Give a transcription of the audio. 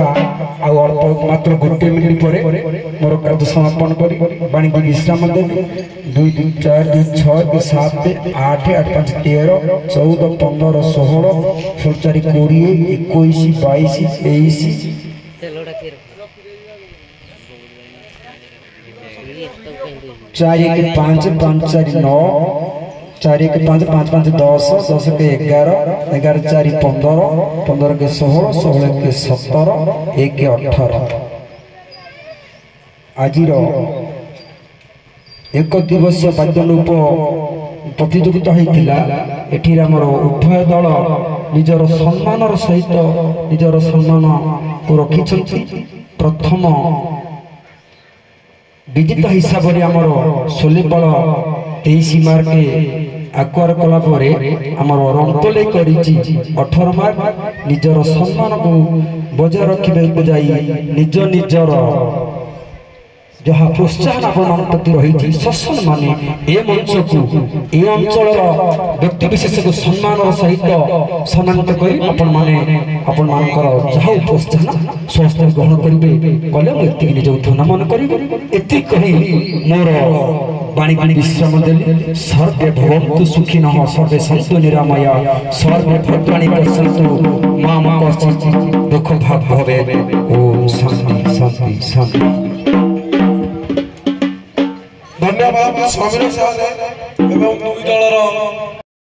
कथा मात्र गोटे मिनिट पर मोर कार्य समापन कर वाणी विश्राम देवी 2 2 4 2 6 7 8 8 5 13 14 15 16 17 20 21 22 23 4 1 5 5 4 9 4 1 5 5 5 10 10 के 11 11 4 15 15 के 16 16 के 17 1 के 18 आज एक दिवसीय बाद्यलोप प्रतियोगिता होता एठी आमर उभय दल निजर सम्मान सहित निजर सम्मान को रखी। प्रथम विजेता हिसाब से आमर सोलीपाल 23 मार्क आकुआर कला आमर रंतले कर 18 मार्क निजर सम्मान को बजाय रखा जाई निज निजर जहाँ प्रोत्साहन आपण प्रति रही शासन माने ए मंच को ए अंचल व्यक्ति विशेष को सम्मान सहित सम्मानित कर आपण मानकर जहाँ प्रोत्साहन स्वास्थ्य ग्रहण करेंगे कले मुझे निज धन मन करी कही मोर वाणी विश्राम देली। सर्वे भवन्तु सुखिनः सर्वे सन्तु निरामया सर्वे भद्राणि पश्यन्तु मा कश्चित् दुःख भाग् भवेत्। ओम शांति शांति शांति। धन्यवाद स्वामी एवं दुई दलर